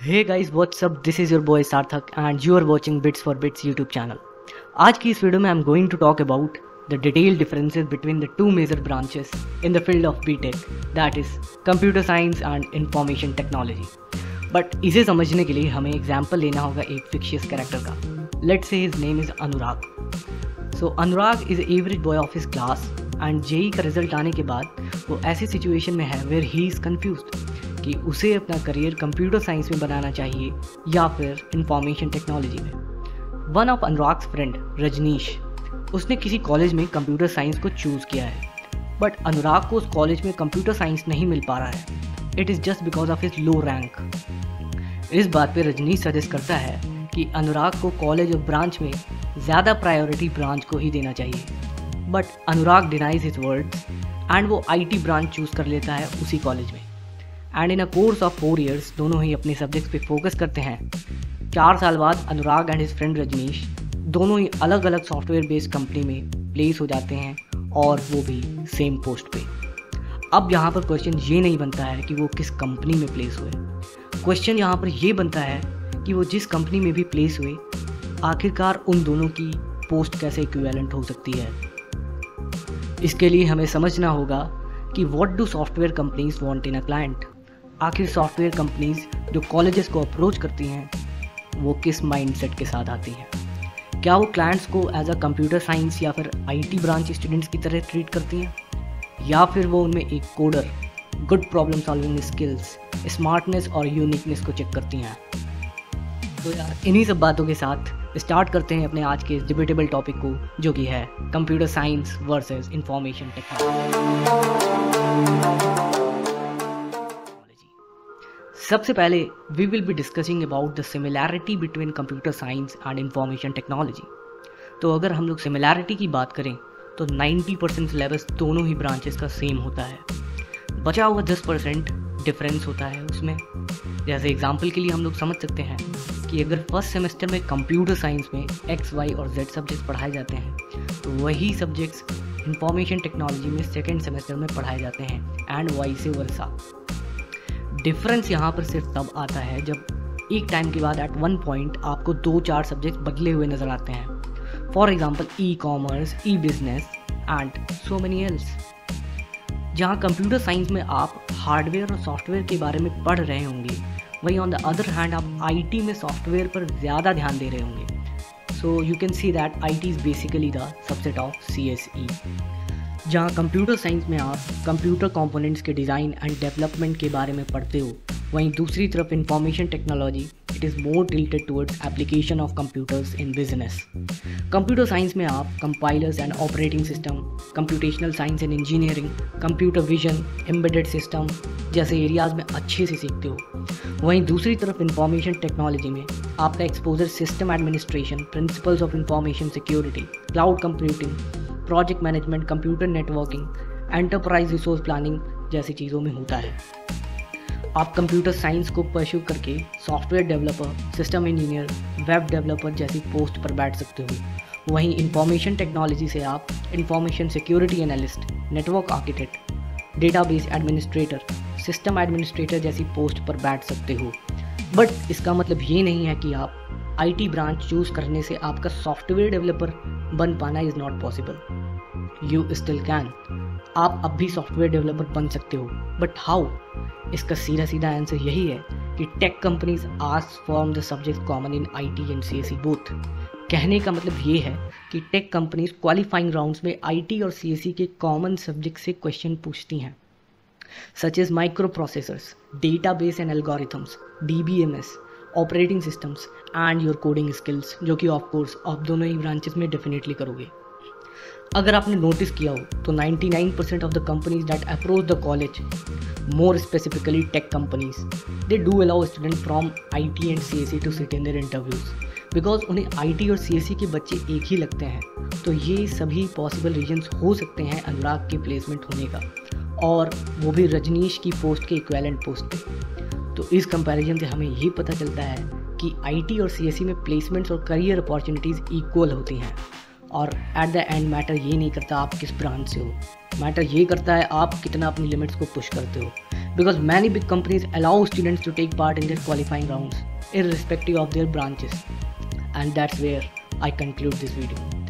Hey guys, what's up? This is your boy Sarthak and you are watching Bits for Bits YouTube channel. आज की इस video में I'm going to talk about the detailed differences between the two major branches in the field of BTech, that is Computer Science and Information Technology. But इसे समझने के लिए हमें example लेना होगा एक फिक्शियस कैरेक्टर का. Let's say his name is Anurag. So Anurag is average boy of his class and JEE का रिजल्ट आने के बाद वो ऐसी सिचुएशन में है where he is confused कि उसे अपना करियर कंप्यूटर साइंस में बनाना चाहिए या फिर इंफॉर्मेशन टेक्नोलॉजी में. One of Anurag's friend Rajneesh, उसने किसी कॉलेज में कंप्यूटर साइंस को चूज़ किया है, बट अनुराग को उस कॉलेज में कंप्यूटर साइंस नहीं मिल पा रहा है. It is just because of his low rank. इस बात पे रजनीश सजेस्ट करता है कि अनुराग को कॉलेज और ब्रांच में ज़्यादा प्रायोरिटी ब्रांच को ही देना चाहिए. But Anurag denies his words and वो IT ब्रांच चूज़ कर लेता है उसी कॉलेज में. And in a course of 4 years दोनों ही अपने सब्जेक्ट्स पे फोकस करते हैं. 4 साल बाद अनुराग एंड हिज फ्रेंड रजनीश दोनों ही अलग अलग सॉफ्टवेयर बेस्ड कंपनी में प्लेस हो जाते हैं और वो भी सेम पोस्ट पे. अब यहाँ पर क्वेश्चन ये नहीं बनता है कि वो किस कंपनी में प्लेस हुए. क्वेश्चन यहाँ पर ये बनता है कि वो जिस कंपनी में भी प्लेस हुए आखिरकार उन दोनों की पोस्ट कैसे इक्विवेलेंट हो सकती है. इसके लिए हमें समझना होगा कि what do software companies want in a client. आखिर सॉफ्टवेयर कंपनीज जो कॉलेजेस को अप्रोच करती हैं वो किस माइंडसेट के साथ आती हैं. क्या वो क्लाइंट्स को एज अ कंप्यूटर साइंस या फिर IT ब्रांच स्टूडेंट्स की तरह ट्रीट करती हैं, या फिर वो उनमें एक coder, good problem solving skills, smartness और यूनिकनेस को चेक करती हैं. तो यार इन्हीं सब बातों के साथ स्टार्ट करते हैं अपने आज के डिबेटेबल टॉपिक को, जो कि है computer science versus information technology. सबसे पहले we will be discussing about the similarity between computer science and information technology. तो अगर हम लोग सिमिलैरिटी की बात करें तो 90% सिलेबस दोनों ही ब्रांचेस का सेम होता है. बचा हुआ 10% डिफरेंस होता है उसमें. जैसे एग्जांपल के लिए हम लोग समझ सकते हैं कि अगर फर्स्ट सेमेस्टर में कंप्यूटर साइंस में X, Y और Z सब्जेक्ट्स पढ़ाए जाते हैं तो वही सब्जेक्ट्स इंफॉर्मेशन टेक्नोलॉजी में सेकेंड सेमेस्टर में पढ़ाए जाते हैं एंड वाइस वर्सा. डिफरेंस यहाँ पर सिर्फ तब आता है जब एक टाइम के बाद एट वन पॉइंट आपको 2-4 सब्जेक्ट बदले हुए नज़र आते हैं. For example e commerce, e business and so many else. जहाँ कंप्यूटर साइंस में आप हार्डवेयर और सॉफ्टवेयर के बारे में पढ़ रहे होंगे, वहीं ऑन द अदर हैंड आप IT में सॉफ्टवेयर पर ज़्यादा ध्यान दे रहे होंगे. So you can see that IT is basically the subset of CSE. जहाँ कंप्यूटर साइंस में आप कंप्यूटर कंपोनेंट्स के डिज़ाइन एंड डेवलपमेंट के बारे में पढ़ते हो, वहीं दूसरी तरफ information technology it is more tilted towards application of computers in business. Computer science में आप compilers and operating system, computational science and engineering, computer vision, embedded system जैसे एरियाज़ में अच्छे से सीखते हो. वहीं दूसरी तरफ इंफॉर्मेशन टेक्नोलॉजी में आपका exposure system administration, principles of information security, cloud computing, project management, computer networking, enterprise resource planning जैसी चीज़ों में होता है. आप कंप्यूटर साइंस को परस्यू करके software developer, system engineer, web developer जैसी पोस्ट पर बैठ सकते हो. वहीं इंफॉर्मेशन टेक्नोलॉजी से आप information security analyst, network architect, database administrator, system administrator जैसी पोस्ट पर बैठ सकते हो. बट इसका मतलब ये नहीं है कि आप IT ब्रांच चूज़ करने से आपका सॉफ्टवेयर डेवलपर बन पाना is not possible. You still can. आप अब भी सॉफ्टवेयर डेवलपर बन सकते हो, बट हाउ? इसका सीधा आंसर यही है कि tech companies ask for the subject common in IT and CSE both. कहने का मतलब ये है कि टेक कंपनीज क्वालिफाइंग राउंड्स में IT और CSE के कॉमन सब्जेक्ट से क्वेश्चन पूछती हैं, such as micro processors, database and algorithms, DBMS, operating systems and your coding skills, जो कि ऑफ कोर्स आप दोनों ही ब्रांचेस में डेफिनेटली करोगे. अगर आपने नोटिस किया हो तो 99% of the companies that approach the college, more specifically tech companies, they do allow student from IT and CSE to sit in their interviews because उन्हें IT और CSE के बच्चे एक ही लगते हैं. तो ये सभी पॉसिबल रीजन्स हो सकते हैं अनुराग के प्लेसमेंट होने का, और वो भी रजनीश की पोस्ट के इक्वेलेंट पोस्ट पे. तो इस कंपैरिजन से हमें ये पता चलता है कि IT और CSE में प्लेसमेंट्स और करियर अपॉर्चुनिटीज़ इक्वल होती हैं. और एट द एंड मैटर ये नहीं करता आप किस ब्रांच से हो, मैटर ये करता है आप कितना अपनी लिमिट्स को पुश करते हो. Because many big companies allow students to take part in their qualifying rounds irrespective of their branches. And that's where I conclude this video.